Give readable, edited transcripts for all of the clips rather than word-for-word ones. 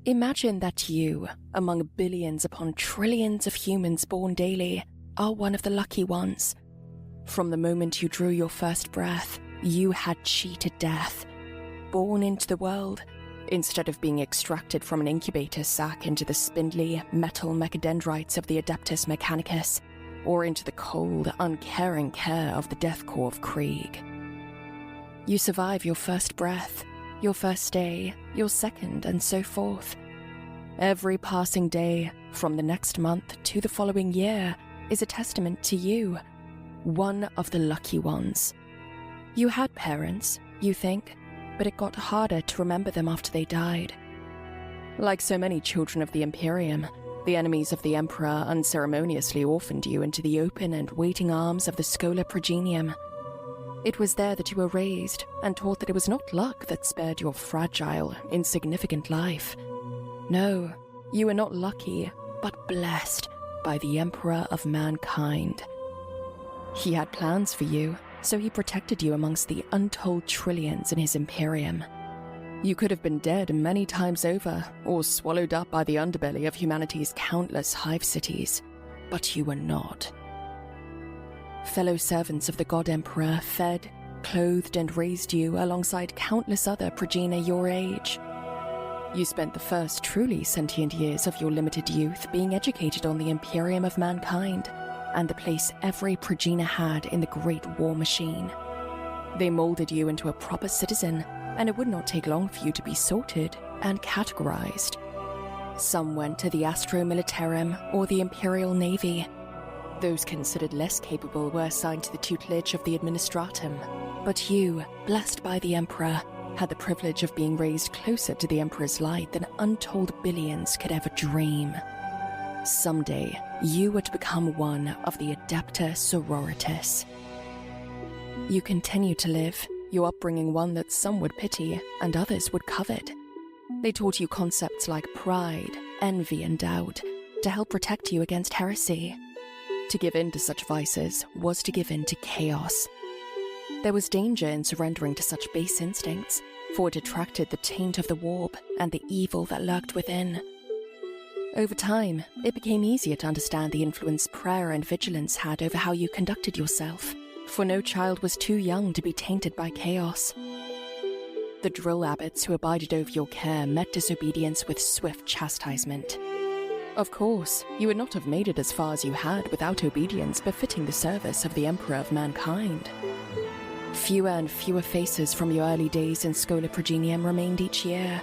Imagine that you, among billions upon trillions of humans born daily, are one of the lucky ones. From the moment you drew your first breath, you had cheated death. Born into the world, instead of being extracted from an incubator sac into the spindly, metal mechadendrites of the Adeptus Mechanicus, or into the cold, uncaring care of the deathcore of Krieg. You survive your first breath, your first day, your second, and so forth. Every passing day, from the next month to the following year, is a testament to you, one of the lucky ones. You had parents, you think, but it got harder to remember them after they died. Like so many children of the Imperium, the enemies of the Emperor unceremoniously orphaned you into the open and waiting arms of the Schola Progenium. It was there that you were raised and taught that it was not luck that spared your fragile, insignificant life. No, you were not lucky, but blessed by the Emperor of mankind. He had plans for you, so he protected you amongst the untold trillions in his Imperium. You could have been dead many times over, or swallowed up by the underbelly of humanity's countless hive cities, but you were not. Fellow servants of the God Emperor fed, clothed, and raised you alongside countless other progeny your age. You spent the first truly sentient years of your limited youth being educated on the Imperium of mankind, and the place every progeny had in the Great War Machine. They molded you into a proper citizen, and it would not take long for you to be sorted and categorized. Some went to the Astro Militarum or the Imperial Navy. Those considered less capable were assigned to the tutelage of the Administratum, but you, blessed by the Emperor, had the privilege of being raised closer to the Emperor's light than untold billions could ever dream. Someday, you were to become one of the Adepta Sororitas. You continue to live, your upbringing one that some would pity and others would covet. They taught you concepts like pride, envy, and doubt to help protect you against heresy. To give in to such vices was to give in to chaos. There was danger in surrendering to such base instincts, for it attracted the taint of the warp and the evil that lurked within. Over time, it became easier to understand the influence prayer and vigilance had over how you conducted yourself, for no child was too young to be tainted by chaos. The drill abbots who abided over your care met disobedience with swift chastisement. Of course, you would not have made it as far as you had without obedience befitting the service of the Emperor of mankind. Fewer and fewer faces from your early days in Schola Progenium remained each year.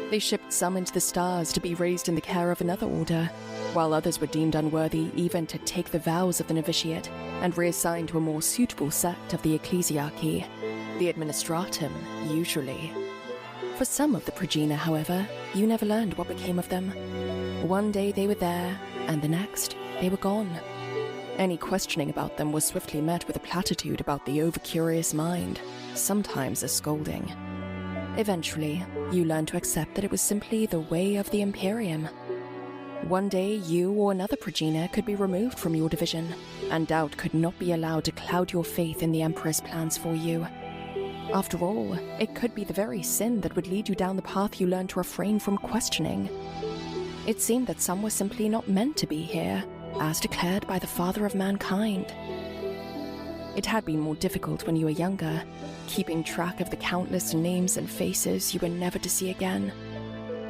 They shipped some into the stars to be raised in the care of another order, while others were deemed unworthy even to take the vows of the novitiate and reassigned to a more suitable sect of the ecclesiarchy, the administratum, usually. For some of the progeny, however, you never learned what became of them. One day they were there, and the next, they were gone. Any questioning about them was swiftly met with a platitude about the overcurious mind, sometimes a scolding. Eventually, you learned to accept that it was simply the way of the Imperium. One day, you or another progeny could be removed from your division, and doubt could not be allowed to cloud your faith in the Emperor's plans for you. After all, it could be the very sin that would lead you down the path you learned to refrain from questioning. It seemed that some were simply not meant to be here, as declared by the Father of mankind. It had been more difficult when you were younger, keeping track of the countless names and faces you were never to see again.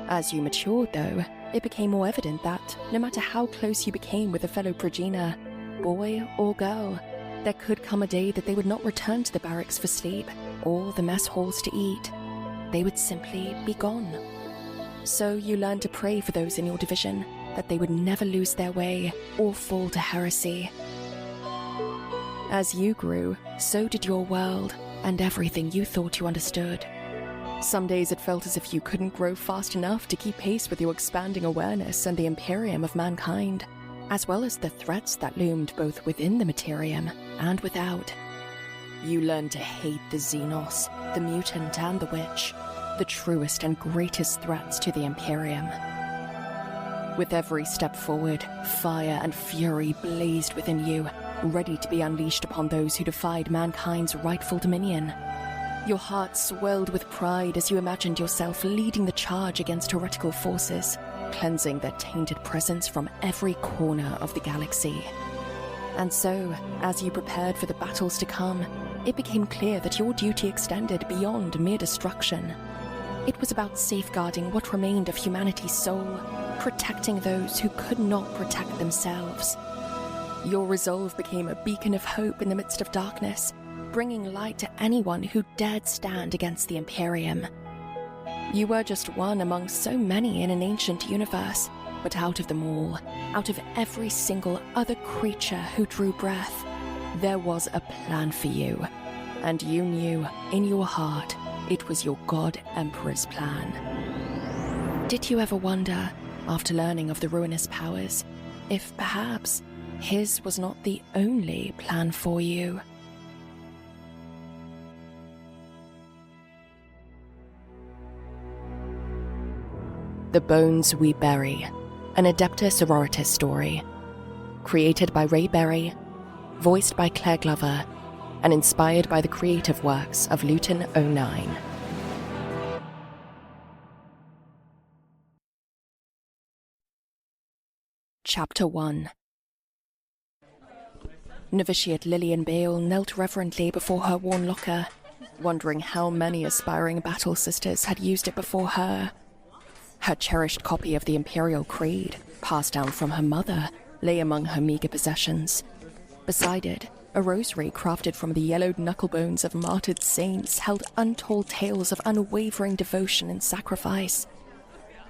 As you matured, though, it became more evident that, no matter how close you became with a fellow progeny, boy or girl, there could come a day that they would not return to the barracks for sleep, or the mess halls to eat. They would simply be gone. So you learned to pray for those in your division, that they would never lose their way or fall to heresy. As you grew, so did your world, and everything you thought you understood. Some days it felt as if you couldn't grow fast enough to keep pace with your expanding awareness and the Imperium of mankind, as well as the threats that loomed both within the Materium and without. You learned to hate the Xenos, the mutant, and the witch, the truest and greatest threats to the Imperium. With every step forward, fire and fury blazed within you, ready to be unleashed upon those who defied mankind's rightful dominion. Your heart swelled with pride as you imagined yourself leading the charge against heretical forces, cleansing their tainted presence from every corner of the galaxy. And so, as you prepared for the battles to come, it became clear that your duty extended beyond mere destruction. It was about safeguarding what remained of humanity's soul, protecting those who could not protect themselves. Your resolve became a beacon of hope in the midst of darkness, bringing light to anyone who dared stand against the Imperium. You were just one among so many in an ancient universe, but out of them all, out of every single other creature who drew breath, there was a plan for you, and you knew, in your heart, it was your God Emperor's plan. Did you ever wonder, after learning of the ruinous powers, if perhaps his was not the only plan for you? The Bones We Bury, an Adepta Sororitas story. Created by Rei Berry, voiced by Claire Glover, and inspired by the creative works of Luetin 09. Chapter 1. Novitiate Lilian Bale knelt reverently before her worn locker, wondering how many aspiring battle sisters had used it before her. Her cherished copy of the Imperial Creed, passed down from her mother, lay among her meager possessions. Beside it, a rosary crafted from the yellowed knucklebones of martyred saints held untold tales of unwavering devotion and sacrifice.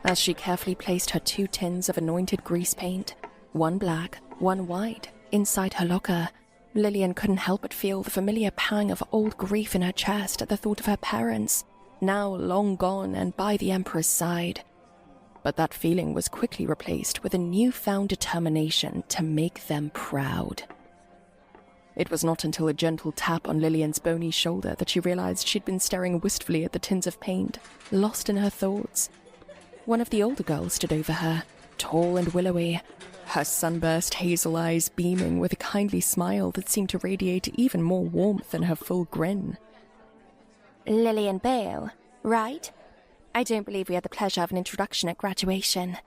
As she carefully placed her 2 tins of anointed grease paint, one black, one white, inside her locker, Lilian couldn't help but feel the familiar pang of old grief in her chest at the thought of her parents, now long gone and by the Emperor's side. But that feeling was quickly replaced with a newfound determination to make them proud. It was not until a gentle tap on Lilian's bony shoulder that she realized she'd been staring wistfully at the tins of paint, lost in her thoughts. One of the older girls stood over her, tall and willowy, her sunburst hazel eyes beaming with a kindly smile that seemed to radiate even more warmth than her full grin. Lilian Bale, right? I don't believe we had the pleasure of an introduction at graduation.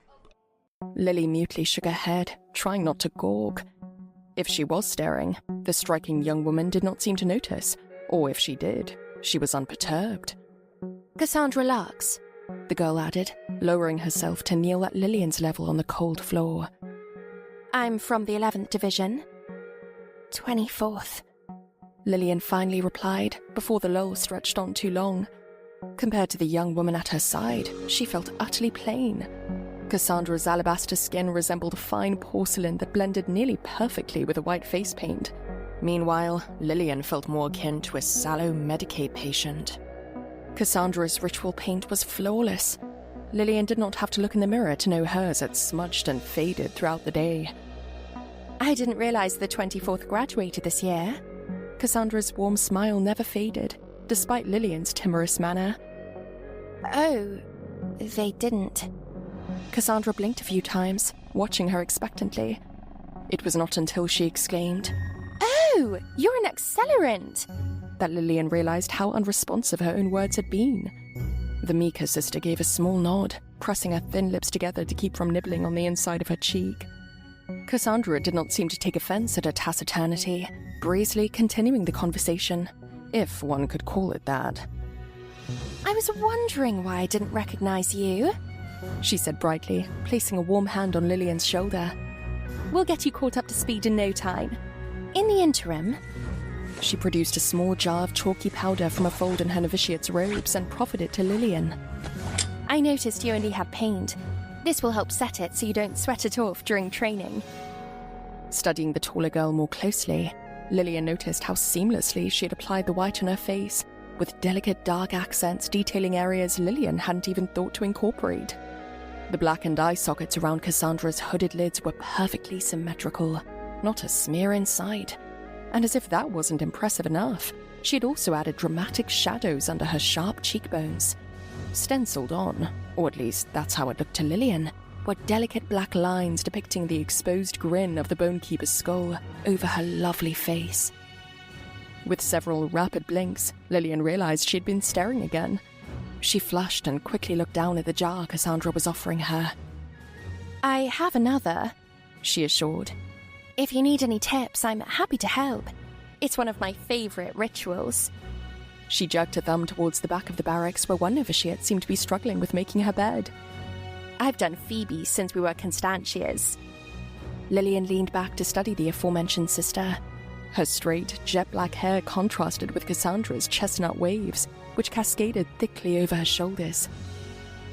Lily mutely shook her head, trying not to gawk. If she was staring, the striking young woman did not seem to notice, or if she did, she was unperturbed. Cassandra Lux, the girl added, lowering herself to kneel at Lilian's level on the cold floor. I'm from the 11th Division. 24th. Lilian finally replied, before the lull stretched on too long. Compared to the young woman at her side, she felt utterly plain. Cassandra's alabaster skin resembled fine porcelain that blended nearly perfectly with the white face paint. Meanwhile, Lilian felt more akin to a sallow Medicaid patient. Cassandra's ritual paint was flawless. Lilian did not have to look in the mirror to know hers had smudged and faded throughout the day. I didn't realize the 24th graduated this year. Cassandra's warm smile never faded, despite Lilian's timorous manner. Oh, they didn't. Cassandra blinked a few times, watching her expectantly. It was not until she exclaimed, "Oh, you're an accelerant!" that Lilian realized how unresponsive her own words had been. The meeker sister gave a small nod, pressing her thin lips together to keep from nibbling on the inside of her cheek. Cassandra did not seem to take offense at her taciturnity, breezily continuing the conversation, if one could call it that. I was wondering why I didn't recognize you, she said brightly, placing a warm hand on Lilian's shoulder. We'll get you caught up to speed in no time. In the interim... She produced a small jar of chalky powder from a fold in her novitiate's robes and proffered it to Lilian. I noticed you only have paint. This will help set it so you don't sweat it off during training. Studying the taller girl more closely, Lilian noticed how seamlessly she had applied the white on her face, with delicate dark accents detailing areas Lilian hadn't even thought to incorporate. The blackened eye sockets around Cassandra's hooded lids were perfectly symmetrical, not a smear in sight. And as if that wasn't impressive enough, she had also added dramatic shadows under her sharp cheekbones. Stenciled on, or at least that's how it looked to Lilian, were delicate black lines depicting the exposed grin of the Bonekeeper's skull over her lovely face. With several rapid blinks, Lilian realized she'd been staring again. She flushed and quickly looked down at the jar Cassandra was offering her. I have another, she assured. If you need any tips, I'm happy to help. It's one of my favorite rituals. She jerked a thumb towards the back of the barracks where one novitiate seemed to be struggling with making her bed. I've done Phoebe since we were Constantias. Lilian leaned back to study the aforementioned sister. Her straight, jet-black hair contrasted with Cassandra's chestnut waves, which cascaded thickly over her shoulders.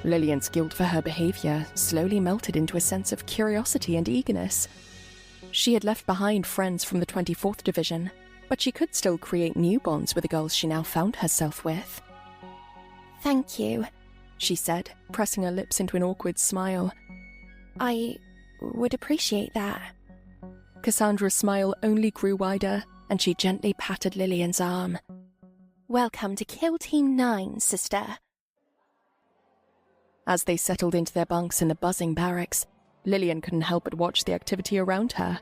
Lilian's guilt for her behavior slowly melted into a sense of curiosity and eagerness. She had left behind friends from the 24th Division, but she could still create new bonds with the girls she now found herself with. Thank you, she said, pressing her lips into an awkward smile. I would appreciate that. Cassandra's smile only grew wider, and she gently patted Lilian's arm. Welcome to Killteam 9, sister. As they settled into their bunks in the buzzing barracks, Lilian couldn't help but watch the activity around her.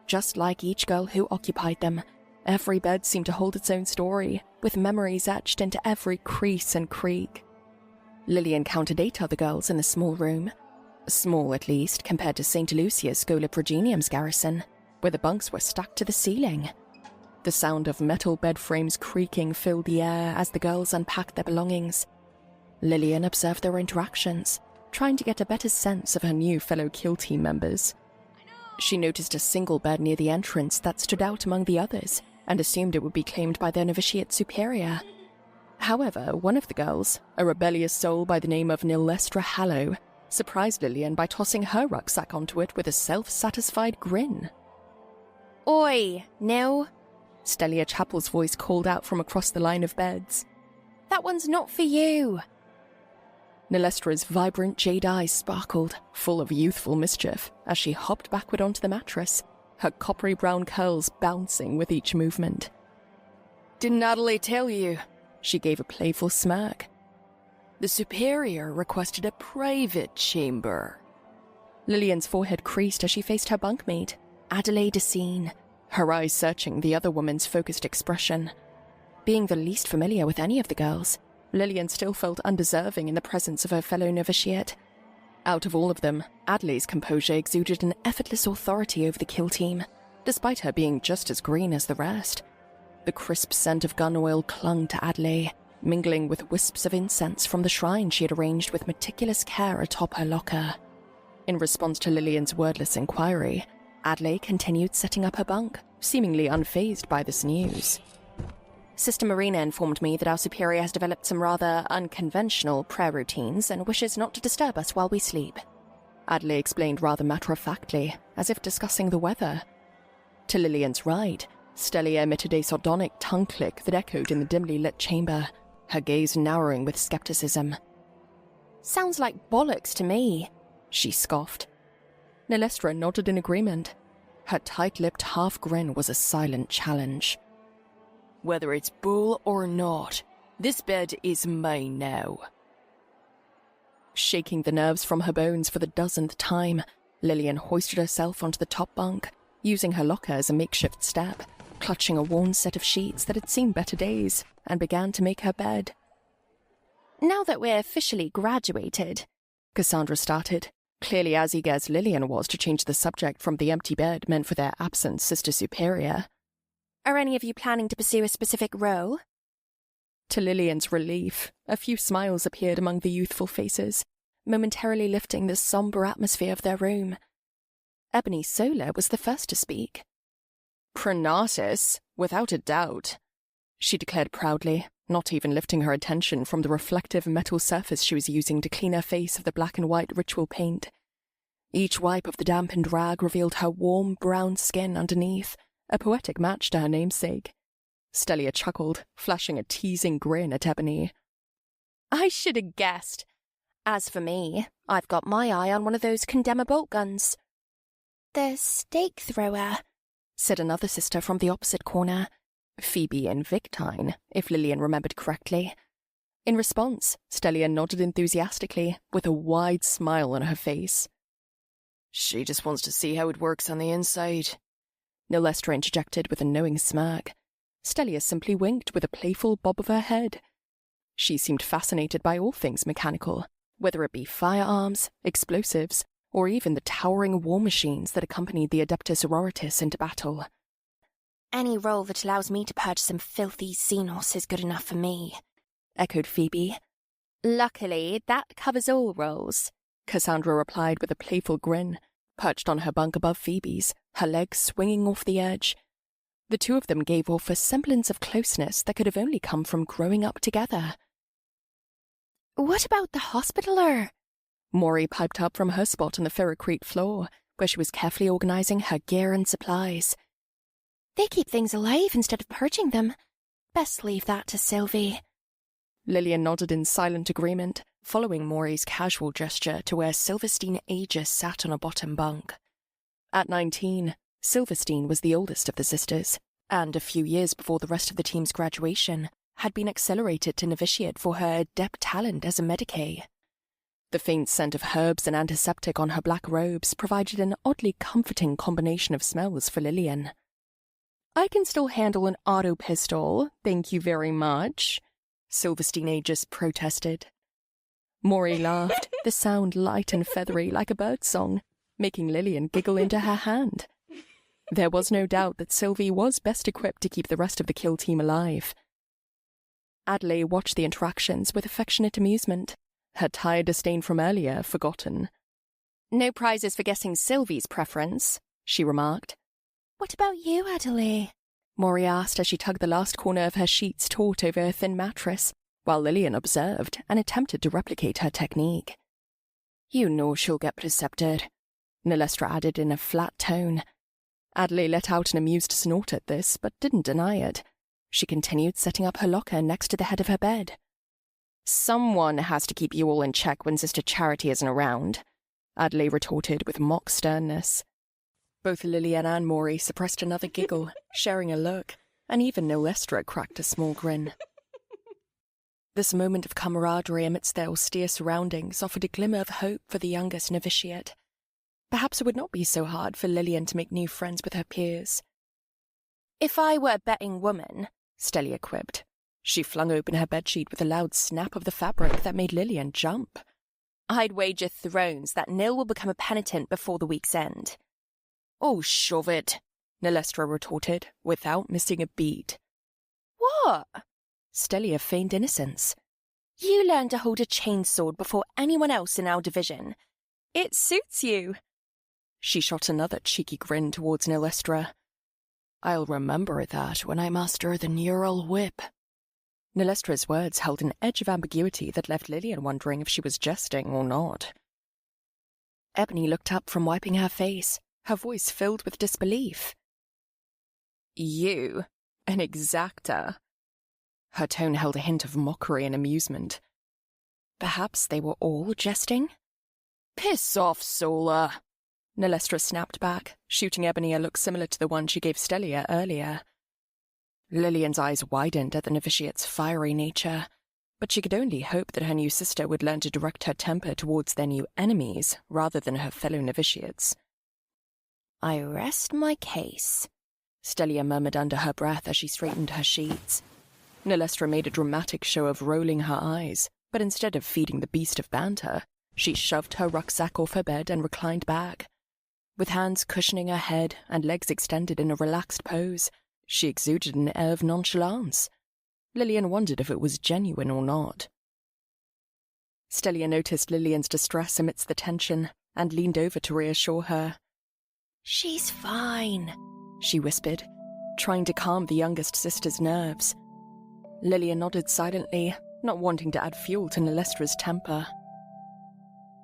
Just like each girl who occupied them, every bed seemed to hold its own story, with memories etched into every crease and creak. Lilian counted 8 other girls in the small room. Small, at least, compared to St. Lucia's Schola Progenium's garrison, where the bunks were stacked to the ceiling. The sound of metal bed frames creaking filled the air as the girls unpacked their belongings. Lilian observed their interactions, trying to get a better sense of her new fellow Killteam members. She noticed a single bed near the entrance that stood out among the others, and assumed it would be claimed by their novitiate superior. However, one of the girls, a rebellious soul by the name of Nilestra Hallow, surprised Lilian by tossing her rucksack onto it with a self-satisfied grin. Oi, Nil, Stellia Chapel's voice called out from across the line of beds. That one's not for you. Nilestra's vibrant jade eyes sparkled, full of youthful mischief, as she hopped backward onto the mattress, her coppery brown curls bouncing with each movement. Didn't Adelaide tell you? She gave a playful smirk. The superior requested a private chamber. Lilian's forehead creased as she faced her bunkmate, Adelaide Decene, her eyes searching the other woman's focused expression. Being the least familiar with any of the girls, Lilian still felt undeserving in the presence of her fellow novitiate. Out of all of them, Adelaide's composure exuded an effortless authority over the Killteam, despite her being just as green as the rest. The crisp scent of gun oil clung to Adelaide, mingling with wisps of incense from the shrine she had arranged with meticulous care atop her locker. In response to Lilian's wordless inquiry, Adelaide continued setting up her bunk, seemingly unfazed by this news. Sister Marina informed me that our superior has developed some rather unconventional prayer routines and wishes not to disturb us while we sleep. Adelaide explained rather matter-of-factly, as if discussing the weather. To Lilian's right, Stellia emitted a sardonic tongue click that echoed in the dimly lit chamber, her gaze narrowing with skepticism. Sounds like bollocks to me, she scoffed. Nilestra nodded in agreement. Her tight-lipped half-grin was a silent challenge. Whether it's bull or not, this bed is mine now. Shaking the nerves from her bones for the dozenth time, Lilian hoisted herself onto the top bunk, using her locker as a makeshift step, clutching a worn set of sheets that had seen better days, and began to make her bed. Now that we're officially graduated, Cassandra started, clearly as eager as Lilian was to change the subject from the empty bed meant for their absent sister superior. Are any of you planning to pursue a specific role? To Lilian's relief, a few smiles appeared among the youthful faces, momentarily lifting the somber atmosphere of their room. Ebony Solar was the first to speak. Pronatus, without a doubt, she declared proudly, not even lifting her attention from the reflective metal surface she was using to clean her face of the black and white ritual paint. Each wipe of the dampened rag revealed her warm brown skin underneath, a poetic match to her namesake. Stellia chuckled, flashing a teasing grin at Ebony. I should have guessed. As for me, I've got my eye on one of those condemner bolt guns. The stake thrower, said another sister from the opposite corner, Phoebe Invictine, if Lilian remembered correctly. In response, Stellia nodded enthusiastically, with a wide smile on her face. She just wants to see how it works on the inside, Nilestra interjected with a knowing smirk. Stellia simply winked with a playful bob of her head. She seemed fascinated by all things mechanical, whether it be firearms, explosives, or even the towering war machines that accompanied the Adeptus Auroritis into battle. Any role that allows me to purge some filthy Xenos is good enough for me, echoed Phoebe. Luckily, that covers all roles, Cassandra replied with a playful grin, perched on her bunk above Phoebe's, her legs swinging off the edge. The two of them gave off a semblance of closeness that could have only come from growing up together. What about the hospitaler? Maury piped up from her spot on the ferrocrete floor, where she was carefully organizing her gear and supplies. They keep things alive instead of purging them. Best leave that to Sylvie. Lilian nodded in silent agreement, following Maury's casual gesture to where Silverstein Aegis sat on a bottom bunk. At 19, Silverstein was the oldest of the sisters, and a few years before the rest of the team's graduation, had been accelerated to Novitiate for her adept talent as a medicae. The faint scent of herbs and antiseptic on her black robes provided an oddly comforting combination of smells for Lilian. "I can still handle an auto pistol, thank you very much," Silverstein Aegis protested. Maury laughed, the sound light and feathery like a bird song, making Lilian giggle into her hand. There was no doubt that Sylvie was best equipped to keep the rest of the kill team alive. Adelaide watched the interactions with affectionate amusement, her tired disdain from earlier forgotten. "No prizes for guessing Sylvie's preference," she remarked. "What about you, Adelaide?" Maury asked as she tugged the last corner of her sheets taut over a thin mattress, while Lilian observed and attempted to replicate her technique. "You know she'll get precepted," Nalestra added in a flat tone. Adelaide let out an amused snort at this, but didn't deny it. She continued setting up her locker next to the head of her bed. "Someone has to keep you all in check when Sister Charity isn't around," Adelaide retorted with mock sternness. Both Lilian and Maury suppressed another giggle, sharing a look, and even Nalestra cracked a small grin. This moment of camaraderie amidst their austere surroundings offered a glimmer of hope for the youngest novitiate. Perhaps it would not be so hard for Lilian to make new friends with her peers. "If I were a betting woman," Stellia quipped. She flung open her bedsheet with a loud snap of the fabric that made Lilian jump. "I'd wager thrones that Nil will become a penitent before the week's end." "Oh, shove it," Nalestra retorted, without missing a beat. "What?" Stellia feigned innocence. "You learned to hold a chainsword before anyone else in our division. It suits you." She shot another cheeky grin towards Nalestra. "I'll remember that when I master the neural whip." Nalestra's words held an edge of ambiguity that left Lilian wondering if she was jesting or not. Ebony looked up from wiping her face, her voice filled with disbelief. "You, an exactor?" Her tone held a hint of mockery and amusement. Perhaps they were all jesting? "Piss off, Sola!" Nalestra snapped back, shooting Ebony a look similar to the one she gave Stellia earlier. Lilian's eyes widened at the novitiate's fiery nature, but she could only hope that her new sister would learn to direct her temper towards their new enemies rather than her fellow novitiates. "I rest my case," Stellia murmured under her breath as she straightened her sheets. Nalestra made a dramatic show of rolling her eyes, but instead of feeding the beast of banter, she shoved her rucksack off her bed and reclined back. With hands cushioning her head and legs extended in a relaxed pose, she exuded an air of nonchalance. Lilian wondered if it was genuine or not. Stellia noticed Lilian's distress amidst the tension and leaned over to reassure her. "She's fine," she whispered, trying to calm the youngest sister's nerves. Lilian nodded silently, not wanting to add fuel to Nalestra's temper.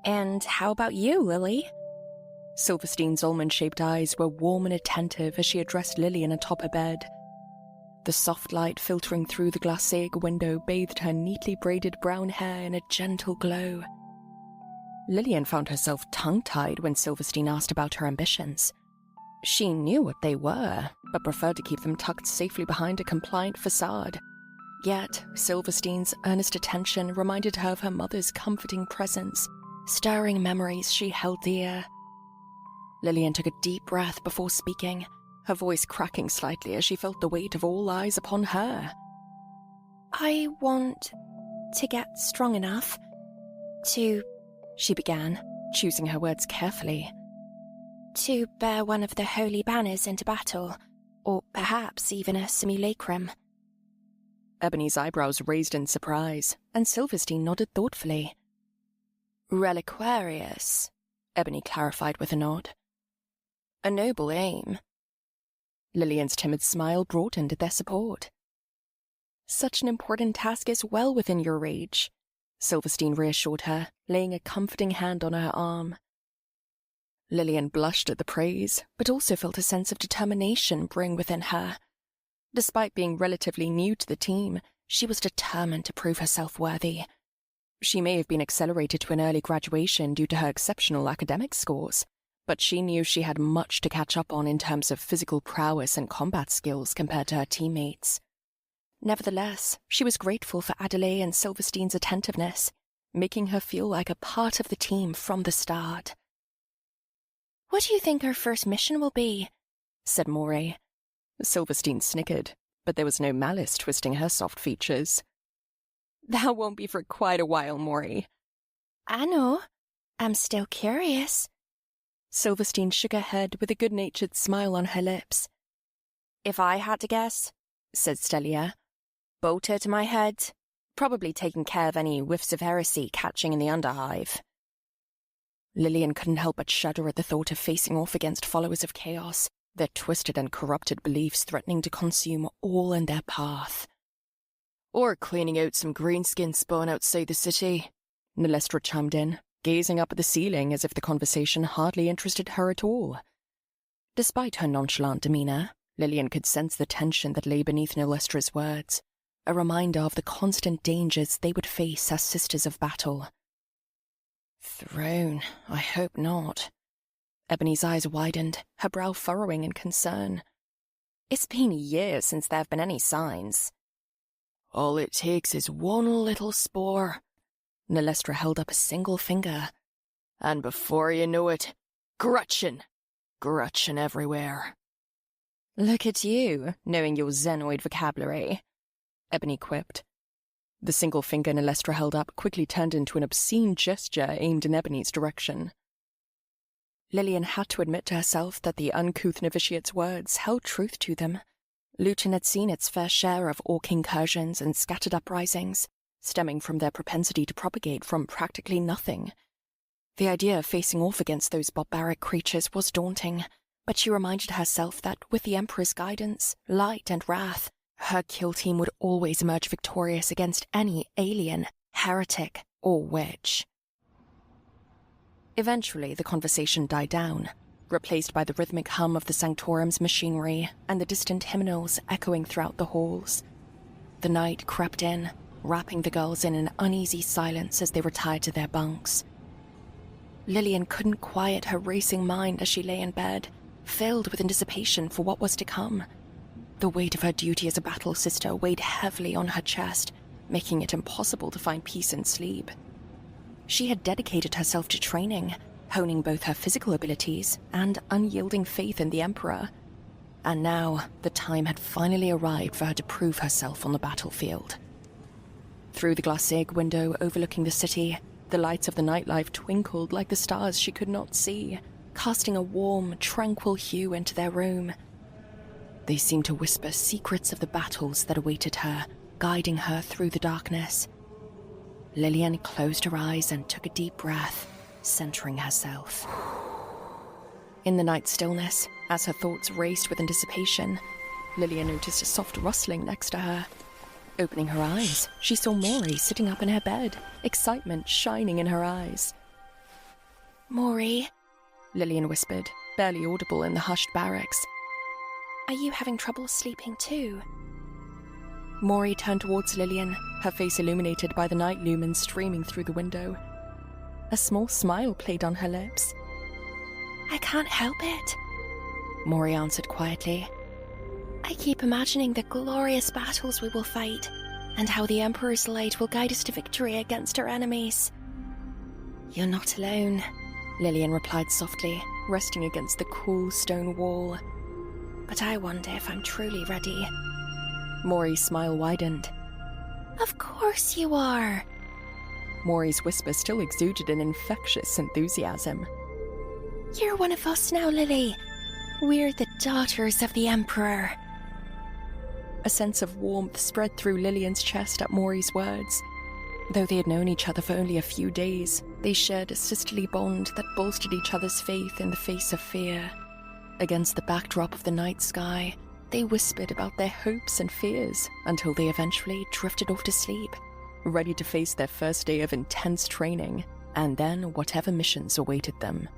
"And how about you, Lily?" Silverstein's almond-shaped eyes were warm and attentive as she addressed Lilian atop her bed. The soft light filtering through the glacé window bathed her neatly braided brown hair in a gentle glow. Lilian found herself tongue-tied when Silverstein asked about her ambitions. She knew what they were, but preferred to keep them tucked safely behind a compliant facade. Yet, Silverstein's earnest attention reminded her of her mother's comforting presence, stirring memories she held dear. Lilian took a deep breath before speaking, her voice cracking slightly as she felt the weight of all eyes upon her. I want to get strong enough to, she began, choosing her words carefully. To bear one of the holy banners into battle, or perhaps even a simulacrum. Ebony's eyebrows raised in surprise, and Silverstein nodded thoughtfully. Reliquarius, Ebony clarified with a nod. A noble aim. Lilian's timid smile broadened at their support. Such an important task is well within your reach, Silverstein reassured her, laying a comforting hand on her arm. Lilian blushed at the praise, but also felt a sense of determination brewing within her. Despite being relatively new to the team, she was determined to prove herself worthy. She may have been accelerated to an early graduation due to her exceptional academic scores, but she knew she had much to catch up on in terms of physical prowess and combat skills compared to her teammates. Nevertheless, she was grateful for Adelaide and Silverstein's attentiveness, making her feel like a part of the team from the start. What do you think our first mission will be? Said Morey. Silverstein snickered, but there was no malice twisting her soft features. That won't be for quite a while, Morey. I know. I'm still curious. Silverstein shook her head with a good-natured smile on her lips. If I had to guess, said Stelia, bolter to my head, probably taking care of any whiffs of heresy catching in the underhive. Lilian couldn't help but shudder at the thought of facing off against followers of chaos, their twisted and corrupted beliefs threatening to consume all in their path. Or cleaning out some greenskin spawn outside the city, Nalestra chimed in, gazing up at the ceiling as if the conversation hardly interested her at all. Despite her nonchalant demeanour, Lilian could sense the tension that lay beneath Nalestra's words, a reminder of the constant dangers they would face as sisters of battle. Throne, I hope not. Ebony's eyes widened, her brow furrowing in concern. It's been years since there have been any signs. All it takes is one little spore. Nalestra held up a single finger. And before you know it, Gretchen! Gretchen everywhere. Look at you, knowing your Xenoid vocabulary, Ebony quipped. The single finger Nalestra held up quickly turned into an obscene gesture aimed in Ebony's direction. Lilian had to admit to herself that the uncouth novitiate's words held truth to them. Luetin had seen its fair share of orc incursions and scattered uprisings, stemming from their propensity to propagate from practically nothing. The idea of facing off against those barbaric creatures was daunting, but she reminded herself that with the Emperor's guidance, light and wrath, her kill team would always emerge victorious against any alien, heretic, or witch. Eventually, the conversation died down, replaced by the rhythmic hum of the Sanctorum's machinery and the distant hymnals echoing throughout the halls. The night crept in, wrapping the girls in an uneasy silence as they retired to their bunks. Lilian couldn't quiet her racing mind as she lay in bed, filled with anticipation for what was to come. The weight of her duty as a battle sister weighed heavily on her chest, making it impossible to find peace in sleep. She had dedicated herself to training, honing both her physical abilities and unyielding faith in the Emperor. And now, the time had finally arrived for her to prove herself on the battlefield. Through the glacé window overlooking the city, the lights of the nightlife twinkled like the stars she could not see, casting a warm, tranquil hue into their room. They seemed to whisper secrets of the battles that awaited her, guiding her through the darkness. Lilian closed her eyes and took a deep breath, centering herself. In the night stillness, as her thoughts raced with anticipation, Lilian noticed a soft rustling next to her. Opening her eyes, she saw Morey sitting up in her bed, excitement shining in her eyes. Morey, Lilian whispered, barely audible in the hushed barracks. Are you having trouble sleeping too? Morey turned towards Lilian, her face illuminated by the night lumens streaming through the window. A small smile played on her lips. I can't help it, Morey answered quietly. I keep imagining the glorious battles we will fight, and how the Emperor's light will guide us to victory against our enemies. You're not alone, Lilian replied softly, resting against the cool stone wall. but I wonder if I'm truly ready. Maury's smile widened. Of course you are. Maury's whisper still exuded an infectious enthusiasm. You're one of us now, Lily. We're the daughters of the Emperor. A sense of warmth spread through Lilian's chest at Maury's words. Though they had known each other for only a few days, they shared a sisterly bond that bolstered each other's faith in the face of fear. Against the backdrop of the night sky, they whispered about their hopes and fears until they eventually drifted off to sleep, ready to face their first day of intense training, and then whatever missions awaited them.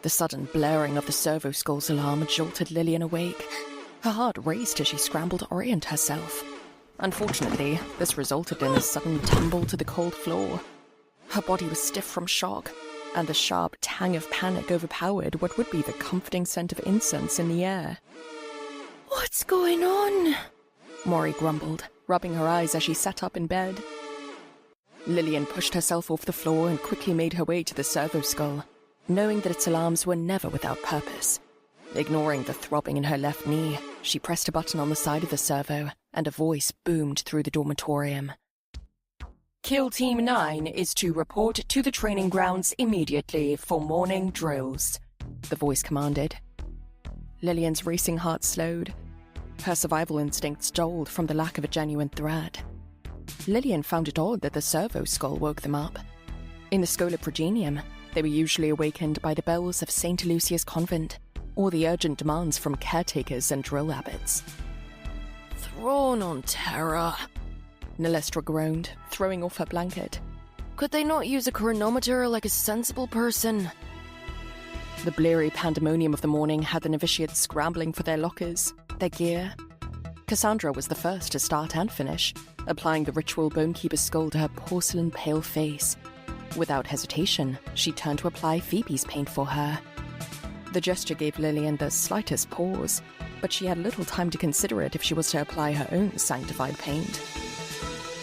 The sudden blaring of the servo skull's alarm jolted Lilian awake. Her heart raced as she scrambled to orient herself. Unfortunately, this resulted in a sudden tumble to the cold floor. Her body was stiff from shock, and the sharp tang of panic overpowered what would be the comforting scent of incense in the air. What's going on? Maury grumbled, rubbing her eyes as she sat up in bed. Lilian pushed herself off the floor and quickly made her way to the servo skull, knowing that its alarms were never without purpose. Ignoring the throbbing in her left knee, she pressed a button on the side of the servo, and a voice boomed through the dormitorium. Killteam 9 is to report to the training grounds immediately for morning drills, the voice commanded. Lilian's racing heart slowed. Her survival instincts dulled from the lack of a genuine threat. Lilian found it odd that the servo skull woke them up. In the Schola Progenium, they were usually awakened by the bells of St. Lucia's convent, or the urgent demands from caretakers and drill abbots. Throne on Terra, Nalestra groaned, throwing off her blanket. Could they not use a chronometer like a sensible person? The bleary pandemonium of the morning had the novitiates scrambling for their lockers, their gear. Cassandra was the first to start and finish, applying the ritual bonekeeper's skull to her porcelain pale face. Without hesitation, she turned to apply Phoebe's paint for her. The gesture gave Lilian the slightest pause, but she had little time to consider it if she was to apply her own sanctified paint.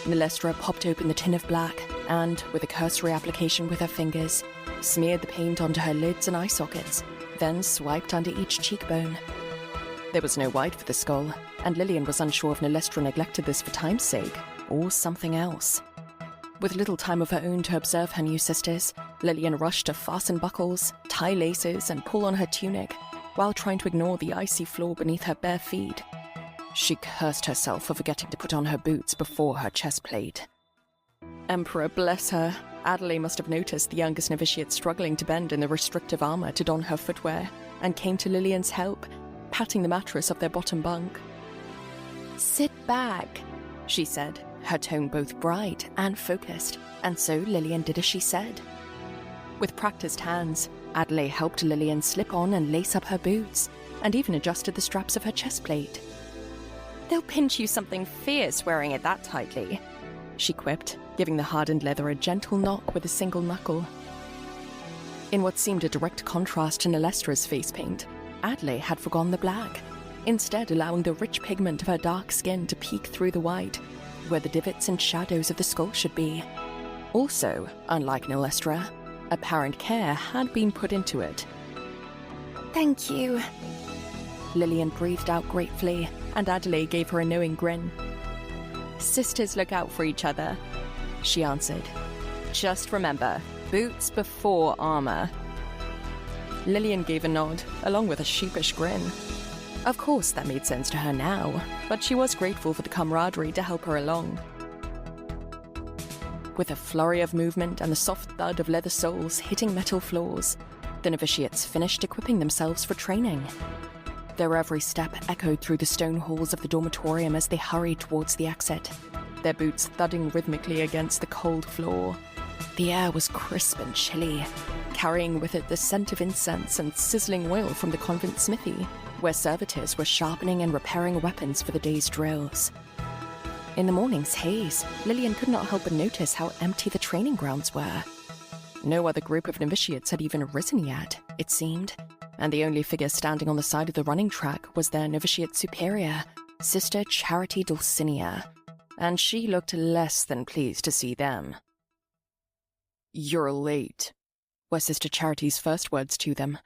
Nalestra popped open the tin of black and, with a cursory application with her fingers, smeared the paint onto her lids and eye sockets, then swiped under each cheekbone. There was no white for the skull, and Lilian was unsure if Nalestra neglected this for time's sake, or something else. With little time of her own to observe her new sisters, Lilian rushed to fasten buckles, tie laces, and pull on her tunic, while trying to ignore the icy floor beneath her bare feet. She cursed herself for forgetting to put on her boots before her chest plate. Emperor bless her, Adelaide must have noticed the youngest novitiate struggling to bend in the restrictive armor to don her footwear, and came to Lilian's help, patting the mattress of their bottom bunk. "Sit back," she said, her tone both bright and focused, and so Lilian did as she said. With practiced hands, Adelaide helped Lilian slip on and lace up her boots, and even adjusted the straps of her chest plate. "They'll pinch you something fierce wearing it that tightly," she quipped, giving the hardened leather a gentle knock with a single knuckle. In what seemed a direct contrast to Nalestra's face paint, Adelaide had forgone the black, instead allowing the rich pigment of her dark skin to peek through the white, where the divots and shadows of the skull should be. Also, unlike Nalestra, apparent care had been put into it. "Thank you," Lilian breathed out gratefully, and Adelaide gave her a knowing grin. "Sisters look out for each other," she answered. "Just remember, boots before armor." Lilian gave a nod, along with a sheepish grin. Of course that made sense to her now, but she was grateful for the camaraderie to help her along. With a flurry of movement and the soft thud of leather soles hitting metal floors, the novitiates finished equipping themselves for training. Their every step echoed through the stone halls of the dormitorium as they hurried towards the exit, their boots thudding rhythmically against the cold floor. The air was crisp and chilly, carrying with it the scent of incense and sizzling oil from the convent smithy, where servitors were sharpening and repairing weapons for the day's drills. In the morning's haze, Lilian could not help but notice how empty the training grounds were. No other group of novitiates had even risen yet, it seemed, and the only figure standing on the side of the running track was their novitiate superior, Sister Charity Dulcinea, and she looked less than pleased to see them. "You're late," were Sister Charity's first words to them.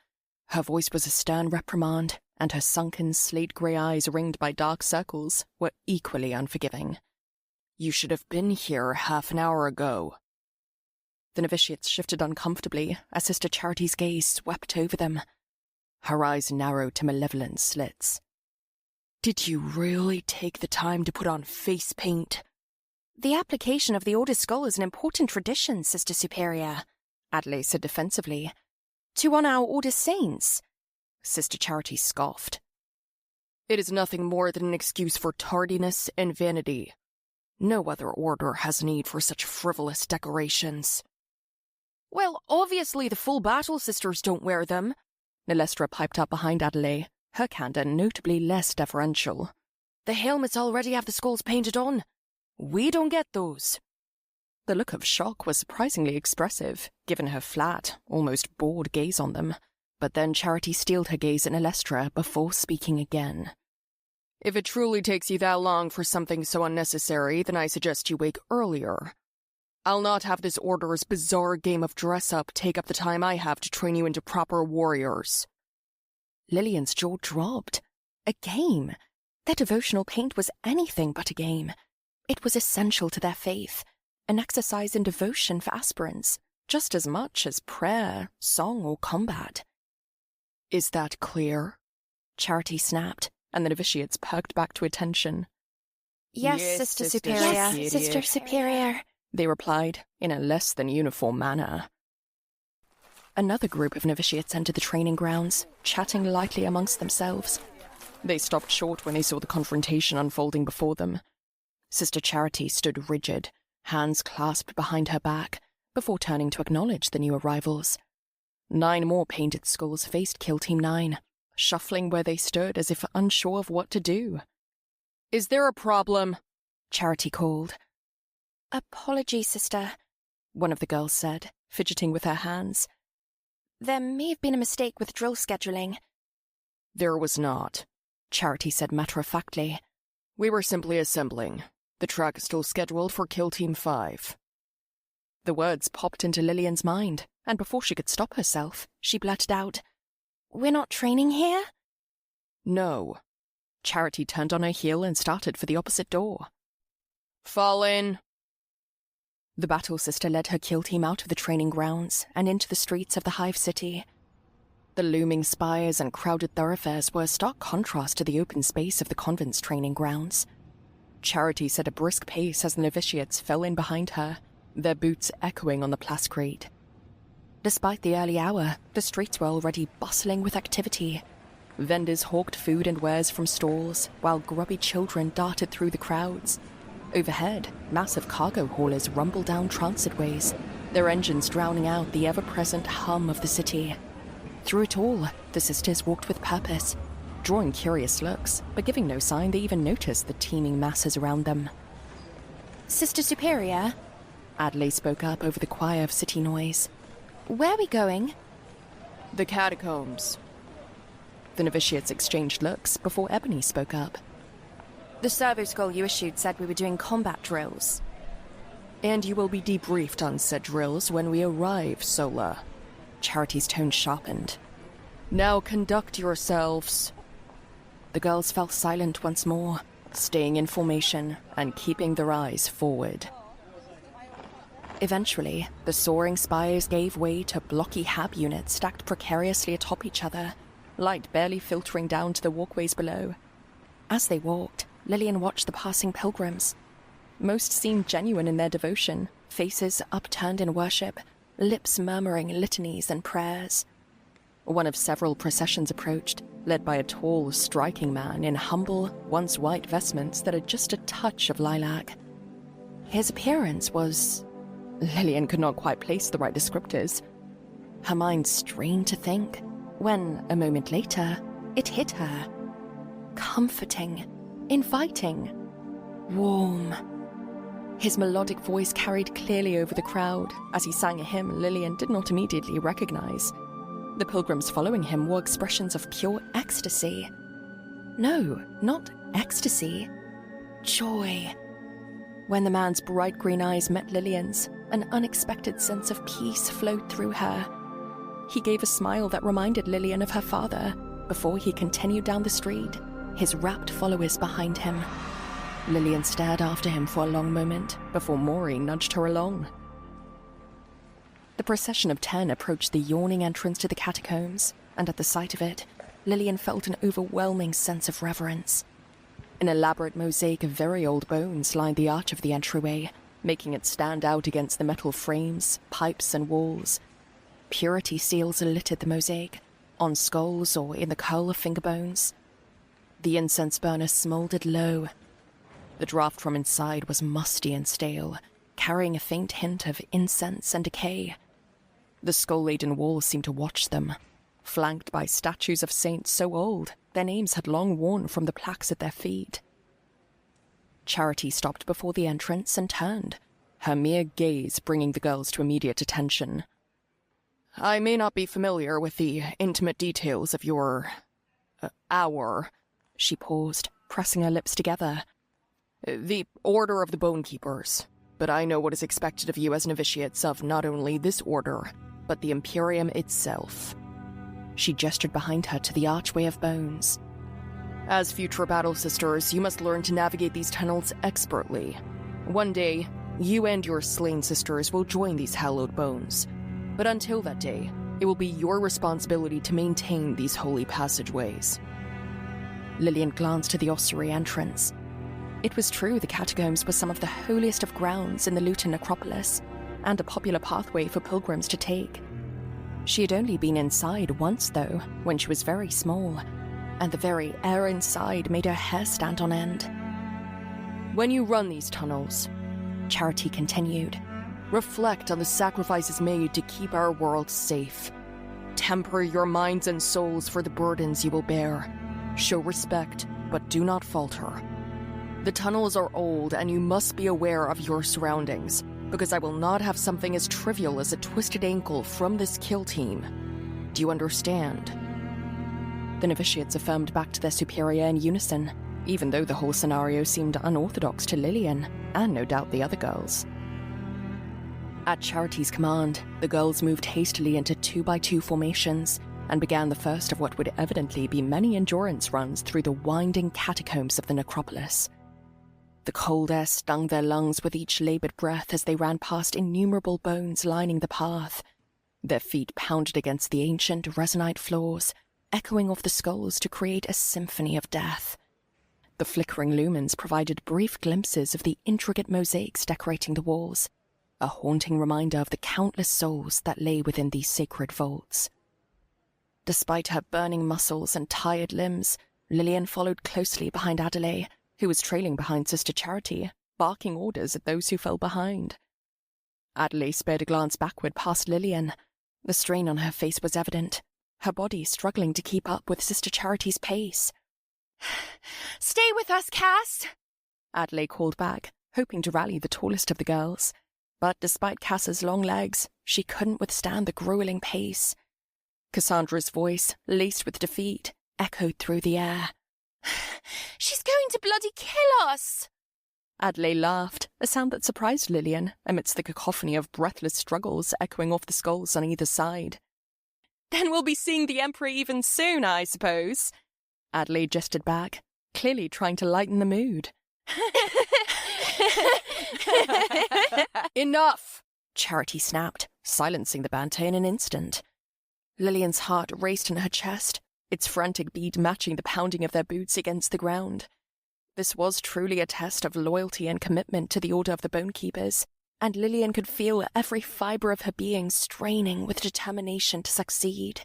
Her voice was a stern reprimand, and her sunken, slate-grey eyes ringed by dark circles were equally unforgiving. "You should have been here half an hour ago." The novitiates shifted uncomfortably as Sister Charity's gaze swept over them. Her eyes narrowed to malevolent slits. "Did you really take the time to put on face paint?" The application of the Order Skull is an important tradition, Sister Superior, Adelaide said defensively. To honour our Order saints. Sister Charity scoffed. "It is nothing more than an excuse for tardiness and vanity. No other order has need for such frivolous decorations." "Well, obviously the full battle sisters don't wear them," Nilestra piped up behind Adelaide, her candor notably less deferential. "The helmets already have the skulls painted on. We don't get those." The look of shock was surprisingly expressive, given her flat, almost bored gaze on them. But then Charity steeled her gaze at Nilestra before speaking again. "If it truly takes you that long for something so unnecessary, then I suggest you wake earlier. I'll not have this order's bizarre game of dress-up take up the time I have to train you into proper warriors." Lillian's jaw dropped. A game? Their devotional paint was anything but a game. It was essential to their faith, an exercise in devotion for aspirants, just as much as prayer, song, or combat. "Is that clear?" Charity snapped, and the novitiates perked back to attention. Yes, Sister Superior. Yes, Sister Superior, they replied in a less than uniform manner. Another group of novitiates entered the training grounds, chatting lightly amongst themselves. They stopped short when they saw the confrontation unfolding before them. Sister Charity stood rigid, hands clasped behind her back, before turning to acknowledge the new arrivals. 9 more painted skulls faced Killteam 9, shuffling where they stood as if unsure of what to do. "Is there a problem?" Charity called. "Apologies, Sister," one of the girls said, fidgeting with her hands. "There may have been a mistake with drill scheduling." "There was not," Charity said matter-of-factly. "We were simply assembling. The track is still scheduled for Killteam 5. The words popped into Lillian's mind, and before she could stop herself, she blurted out, "We're not training here?" "No." Charity turned on her heel and started for the opposite door. "Fall in." The battle sister led her kill team out of the training grounds and into the streets of the Hive City. The looming spires and crowded thoroughfares were a stark contrast to the open space of the convent's training grounds. Charity set a brisk pace as the novitiates fell in behind her, their boots echoing on the plascrete. Despite the early hour, the streets were already bustling with activity. Vendors hawked food and wares from stalls, while grubby children darted through the crowds. Overhead, massive cargo haulers rumbled down transitways, their engines drowning out the ever-present hum of the city. Through it all, the sisters walked with purpose, drawing curious looks, but giving no sign they even noticed the teeming masses around them. "Sister Superior," Adelaide spoke up over the choir of city noise. "Where are we going?" "The catacombs." The novitiates exchanged looks before Ebony spoke up. "The servo skull you issued said we were doing combat drills." "And you will be debriefed on said drills when we arrive, Sola." Charity's tone sharpened. "Now conduct yourselves." The girls fell silent once more, staying in formation and keeping their eyes forward. Eventually, the soaring spires gave way to blocky hab units stacked precariously atop each other, light barely filtering down to the walkways below. As they walked, Lillian watched the passing pilgrims. Most seemed genuine in their devotion, faces upturned in worship, lips murmuring litanies and prayers. One of several processions approached, led by a tall, striking man in humble, once white vestments that had just a touch of lilac. His appearance was... Lillian could not quite place the right descriptors. Her mind strained to think, when, a moment later, it hit her. Comforting, inviting, warm. His melodic voice carried clearly over the crowd as he sang a hymn Lillian did not immediately recognize. The pilgrims following him wore expressions of pure ecstasy. No, not ecstasy. Joy. When the man's bright green eyes met Lilian's, an unexpected sense of peace flowed through her. He gave a smile that reminded Lilian of her father before he continued down the street, his rapt followers behind him. Lilian stared after him for a long moment before Maury nudged her along. The procession of 10 approached the yawning entrance to the catacombs, and at the sight of it, Lilian felt an overwhelming sense of reverence. An elaborate mosaic of very old bones lined the arch of the entryway, making it stand out against the metal frames, pipes, and walls. Purity seals littered the mosaic, on skulls or in the curl of finger bones. The incense burner smoldered low. The draft from inside was musty and stale, carrying a faint hint of incense and decay. The skull-laden walls seemed to watch them, flanked by statues of saints so old their names had long worn from the plaques at their feet. Charity stopped before the entrance and turned, her mere gaze bringing the girls to immediate attention. "I may not be familiar with the intimate details of our," she paused, pressing her lips together. "The Order of the Bonekeepers, but I know what is expected of you as novitiates of not only this order, but the Imperium itself." She gestured behind her to the archway of bones. "As future battle sisters, you must learn to navigate these tunnels expertly. One day, you and your slain sisters will join these hallowed bones. But until that day, it will be your responsibility to maintain these holy passageways." Lilian glanced to the ossuary entrance. It was true the catacombs were some of the holiest of grounds in the Luetin Necropolis, and a popular pathway for pilgrims to take. She had only been inside once, though, when she was very small, and the very air inside made her hair stand on end. "When you run these tunnels," Charity continued, "reflect on the sacrifices made to keep our world safe. Temper your minds and souls for the burdens you will bear. Show respect, but do not falter. The tunnels are old, and you must be aware of your surroundings, because I will not have something as trivial as a twisted ankle from this kill team. Do you understand?" The novitiates affirmed back to their superior in unison, even though the whole scenario seemed unorthodox to Lilian, and no doubt the other girls. At Charity's command, the girls moved hastily into 2x2 formations, and began the first of what would evidently be many endurance runs through the winding catacombs of the necropolis. The cold air stung their lungs with each labored breath as they ran past innumerable bones lining the path. Their feet pounded against the ancient, resonite floors, echoing off the skulls to create a symphony of death. The flickering lumens provided brief glimpses of the intricate mosaics decorating the walls, a haunting reminder of the countless souls that lay within these sacred vaults. Despite her burning muscles and tired limbs, Lilian followed closely behind Adelaide, who was trailing behind Sister Charity, barking orders at those who fell behind. Adelaide spared a glance backward past Lilian. The strain on her face was evident, her body struggling to keep up with Sister Charity's pace. "Stay with us, Cass!" Adelaide called back, hoping to rally the tallest of the girls. But despite Cass's long legs, she couldn't withstand the grueling pace. Cassandra's voice, laced with defeat, echoed through the air. "She's going to bloody kill us!" Adelaide laughed, a sound that surprised Lilian, amidst the cacophony of breathless struggles echoing off the skulls on either side. "Then we'll be seeing the Emperor even soon, I suppose." Adelaide gestured back, clearly trying to lighten the mood. "Enough!" Charity snapped, silencing the banter in an instant. Lilian's heart raced in her chest, its frantic beat matching the pounding of their boots against the ground. This was truly a test of loyalty and commitment to the Order of the Bonekeepers, and Lilian could feel every fibre of her being straining with determination to succeed.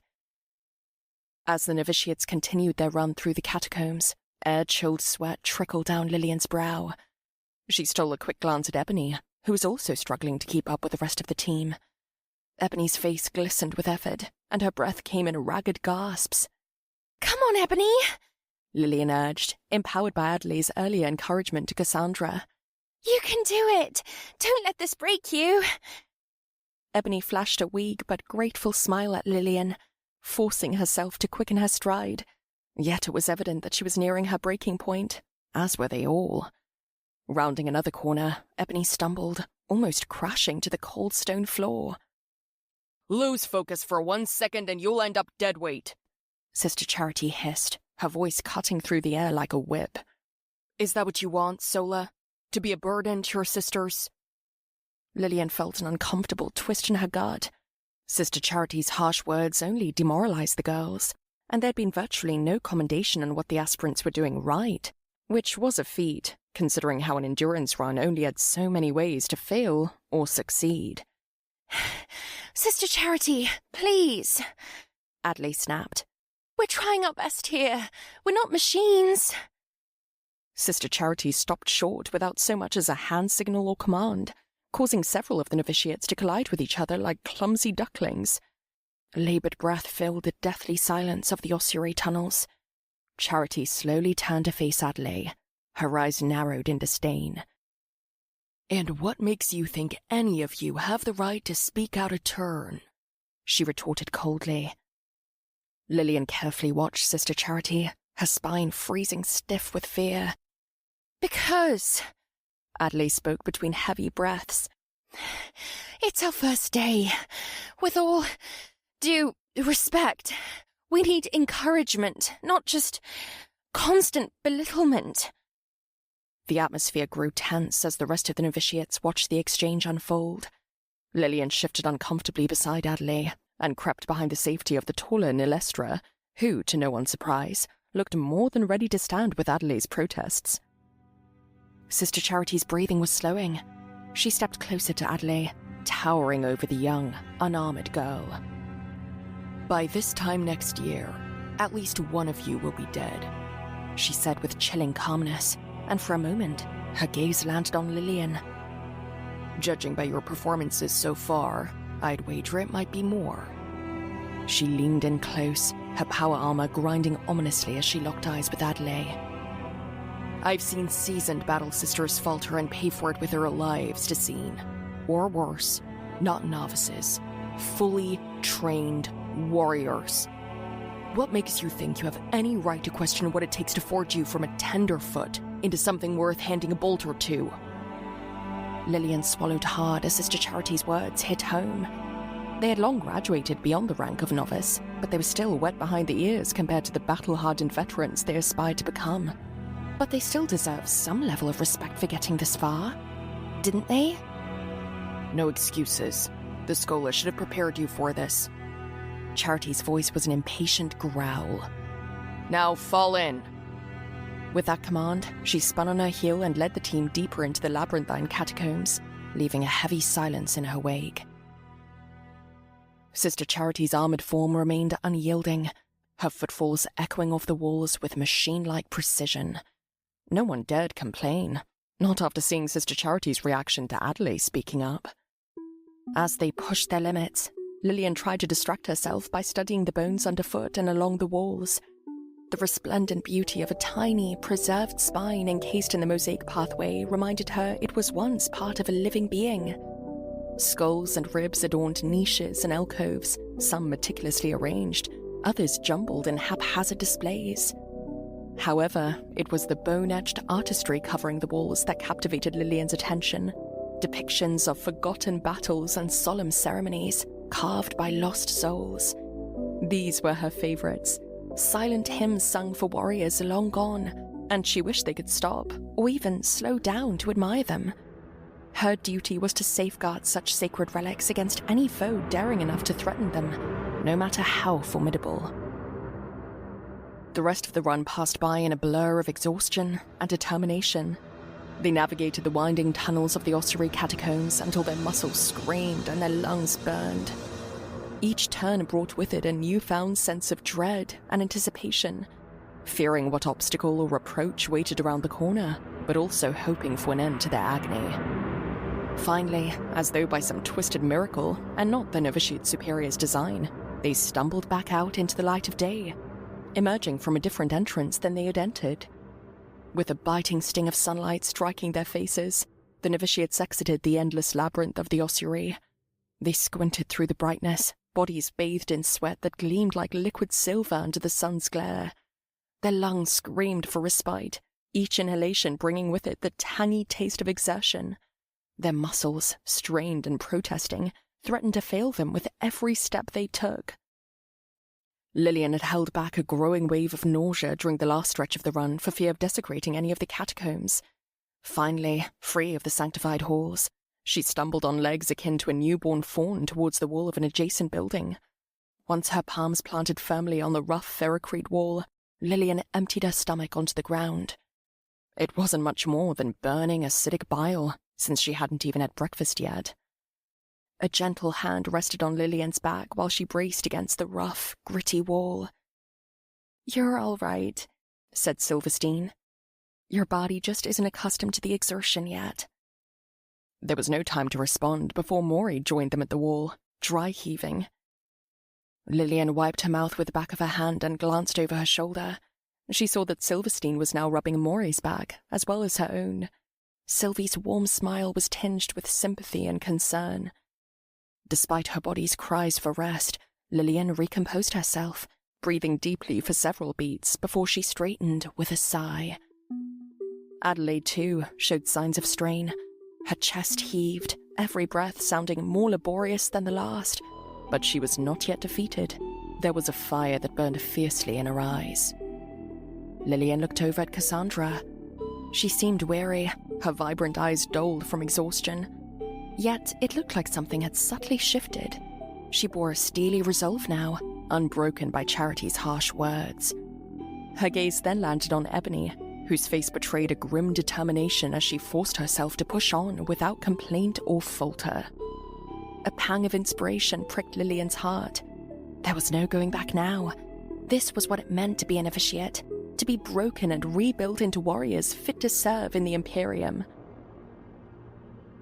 As the novitiates continued their run through the catacombs, air-chilled sweat trickled down Lilian's brow. She stole a quick glance at Ebony, who was also struggling to keep up with the rest of the team. Ebony's face glistened with effort, and her breath came in ragged gasps. "Come on, Ebony!" Lilian urged, empowered by Adelaide's earlier encouragement to Cassandra. "You can do it! Don't let this break you!" Ebony flashed a weak but grateful smile at Lilian, forcing herself to quicken her stride. Yet it was evident that she was nearing her breaking point, as were they all. Rounding another corner, Ebony stumbled, almost crashing to the cold stone floor. "Lose focus for 1 second and you'll end up dead weight," Sister Charity hissed, her voice cutting through the air like a whip. "Is that what you want, Sola? To be a burden to your sisters?" Lilian felt an uncomfortable twist in her gut. Sister Charity's harsh words only demoralized the girls, and there'd been virtually no commendation on what the aspirants were doing right, which was a feat, considering how an endurance run only had so many ways to fail or succeed. Sister Charity, please, Adley snapped. "We're trying our best here. We're not machines." Sister Charity stopped short without so much as a hand signal or command, causing several of the novitiates to collide with each other like clumsy ducklings. Laboured breath filled the deathly silence of the ossuary tunnels. Charity slowly turned to face Adley, her eyes narrowed in disdain. "And what makes you think any of you have the right to speak out of turn?" she retorted coldly. Lilian carefully watched Sister Charity, her spine freezing stiff with fear. "Because," Adley spoke between heavy breaths, "it's our first day. With all due respect, we need encouragement, not just constant belittlement." The atmosphere grew tense as the rest of the novitiates watched the exchange unfold. Lilian shifted uncomfortably beside Adley and crept behind the safety of the taller Nilestra, who, to no one's surprise, looked more than ready to stand with Adley's protests. Sister Charity's breathing was slowing. She stepped closer to Adley, towering over the young, unarmored girl. "By this time next year, at least one of you will be dead," she said with chilling calmness, and for a moment, her gaze landed on Lilian. "Judging by your performances so far, I'd wager it might be more." She leaned in close, her power armor grinding ominously as she locked eyes with Adley. "I've seen seasoned battle sisters falter and pay for it with their lives to Scene. Or worse, not novices, fully trained warriors. What makes you think you have any right to question what it takes to forge you from a tenderfoot into something worth handing a bolt or two?" Lilian swallowed hard as Sister Charity's words hit home. They had long graduated beyond the rank of novice, but they were still wet behind the ears compared to the battle-hardened veterans they aspired to become. But they still deserved some level of respect for getting this far, didn't they? "No excuses. The scholar should have prepared you for this." Charity's voice was an impatient growl. "Now fall in." With that command, she spun on her heel and led the team deeper into the labyrinthine catacombs, leaving a heavy silence in her wake. Sister Charity's armored form remained unyielding, her footfalls echoing off the walls with machine-like precision. No one dared complain, not after seeing Sister Charity's reaction to Adley speaking up. As they pushed their limits, Lilian tried to distract herself by studying the bones underfoot and along the walls. The resplendent beauty of a tiny, preserved spine encased in the mosaic pathway reminded her it was once part of a living being. Skulls and ribs adorned niches and alcoves, some meticulously arranged, others jumbled in haphazard displays. However, it was the bone-etched artistry covering the walls that captivated Lilian's attention. Depictions of forgotten battles and solemn ceremonies, carved by lost souls. These were her favorites. Silent hymns sung for warriors long gone, and she wished they could stop, or even slow down to admire them. Her duty was to safeguard such sacred relics against any foe daring enough to threaten them, no matter how formidable. The rest of the run passed by in a blur of exhaustion and determination. They navigated the winding tunnels of the ossuary catacombs until their muscles screamed and their lungs burned. Each turn brought with it a newfound sense of dread and anticipation, fearing what obstacle or reproach waited around the corner, but also hoping for an end to their agony. Finally, as though by some twisted miracle, and not the novitiate superior's design, they stumbled back out into the light of day, emerging from a different entrance than they had entered. With a biting sting of sunlight striking their faces, the novitiates exited the endless labyrinth of the ossuary. They squinted through the brightness, bodies bathed in sweat that gleamed like liquid silver under the sun's glare. Their lungs screamed for respite, each inhalation bringing with it the tangy taste of exertion. Their muscles, strained and protesting, threatened to fail them with every step they took. Lilian had held back a growing wave of nausea during the last stretch of the run for fear of desecrating any of the catacombs. Finally, free of the sanctified halls, she stumbled on legs akin to a newborn fawn towards the wall of an adjacent building. Once her palms planted firmly on the rough ferrocrete wall, Lilian emptied her stomach onto the ground. It wasn't much more than burning acidic bile, since she hadn't even had breakfast yet. A gentle hand rested on Lilian's back while she braced against the rough, gritty wall. "You're all right," said Silverstein. "Your body just isn't accustomed to the exertion yet." There was no time to respond before Maury joined them at the wall, dry heaving. Lilian wiped her mouth with the back of her hand and glanced over her shoulder. She saw that Silverstein was now rubbing Maury's back, as well as her own. Sylvie's warm smile was tinged with sympathy and concern. Despite her body's cries for rest, Lilian recomposed herself, breathing deeply for several beats before she straightened with a sigh. Adelaide, too, showed signs of strain. Her chest heaved, every breath sounding more laborious than the last. But she was not yet defeated. There was a fire that burned fiercely in her eyes. Lilian looked over at Cassandra. She seemed weary, her vibrant eyes dulled from exhaustion. Yet it looked like something had subtly shifted. She bore a steely resolve now, unbroken by Charity's harsh words. Her gaze then landed on Ebony, whose face betrayed a grim determination as she forced herself to push on without complaint or falter. A pang of inspiration pricked Lilian's heart. There was no going back now. This was what it meant to be a novitiate, to be broken and rebuilt into warriors fit to serve in the Imperium.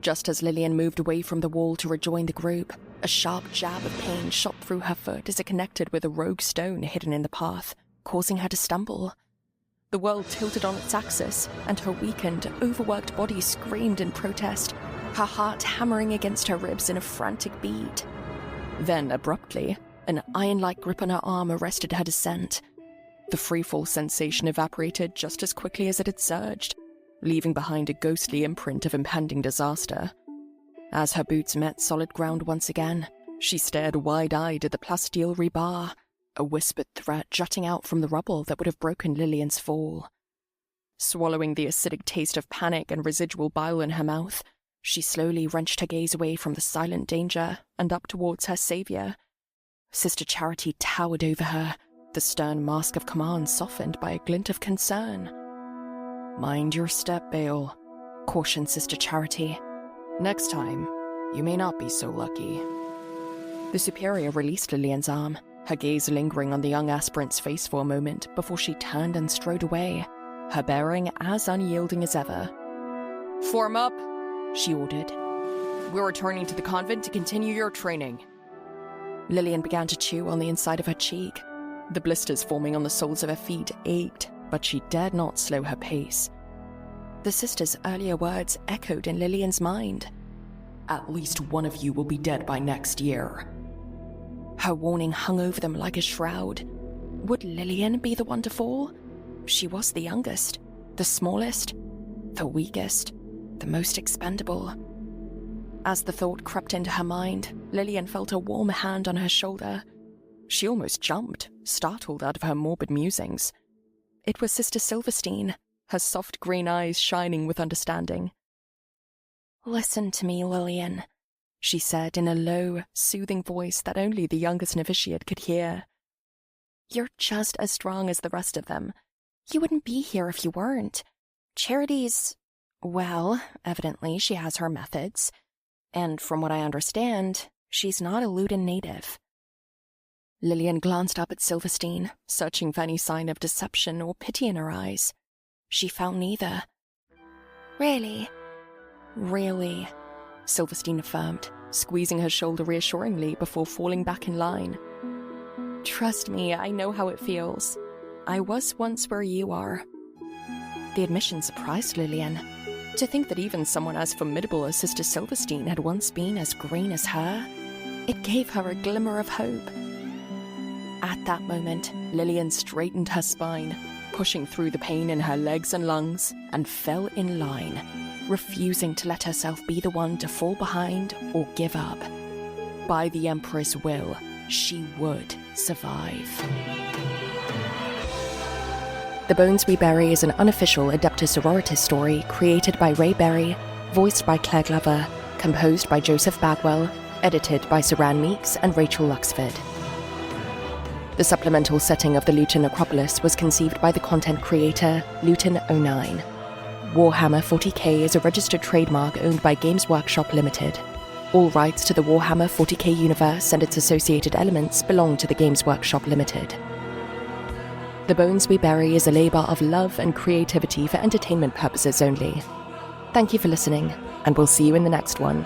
Just as Lilian moved away from the wall to rejoin the group, a sharp jab of pain shot through her foot as it connected with a rogue stone hidden in the path, causing her to stumble. The world tilted on its axis, and her weakened, overworked body screamed in protest, her heart hammering against her ribs in a frantic beat. Then, abruptly, an iron-like grip on her arm arrested her descent. The freefall sensation evaporated just as quickly as it had surged, leaving behind a ghostly imprint of impending disaster. As her boots met solid ground once again, she stared wide-eyed at the plasteel rebar, a whispered threat jutting out from the rubble that would have broken Lilian's fall. Swallowing the acidic taste of panic and residual bile in her mouth, she slowly wrenched her gaze away from the silent danger and up towards her savior. Sister Charity towered over her, the stern mask of command softened by a glint of concern. "Mind your step, Bale," cautioned Sister Charity. "Next time, you may not be so lucky." The Superior released Lilian's arm, her gaze lingering on the young aspirant's face for a moment before she turned and strode away, her bearing as unyielding as ever. "Form up," she ordered. "We're returning to the convent to continue your training." Lilian began to chew on the inside of her cheek. The blisters forming on the soles of her feet ached, but she dared not slow her pace. The sister's earlier words echoed in Lilian's mind. "At least one of you will be dead by next year." Her warning hung over them like a shroud. Would Lilian be the one to fall? She was the youngest, the smallest, the weakest, the most expendable. As the thought crept into her mind, Lilian felt a warm hand on her shoulder. She almost jumped, startled out of her morbid musings. It was Sister Silverstein, her soft green eyes shining with understanding. "Listen to me, Lilian," she said in a low, soothing voice that only the youngest novitiate could hear. "You're just as strong as the rest of them. You wouldn't be here if you weren't. Charity's... well, evidently she has her methods. And from what I understand, she's not a Luetin native." Lilian glanced up at Silverstein, searching for any sign of deception or pity in her eyes. She found neither. "Really?" "Really," Silverstein affirmed, squeezing her shoulder reassuringly before falling back in line. "Trust me, I know how it feels. I was once where you are." The admission surprised Lilian. To think that even someone as formidable as Sister Silverstein had once been as green as her, it gave her a glimmer of hope. At that moment, Lilian straightened her spine. pushing through the pain in her legs and lungs, and fell in line, refusing to let herself be the one to fall behind or give up. By the Emperor's will, she would survive. The Bones We Bury is an unofficial Adeptus Sororitas story created by Rei Berry, voiced by Claire Glover, composed by Joseph Bagwell, edited by Saranne Meeks and Rachel Luxford. The supplemental setting of the Luetin Necropolis was conceived by the content creator, Luetin09. Warhammer 40K is a registered trademark owned by Games Workshop Limited. All rights to the Warhammer 40K universe and its associated elements belong to the Games Workshop Limited. The Bones We Bury is a labor of love and creativity for entertainment purposes only. Thank you for listening, and we'll see you in the next one.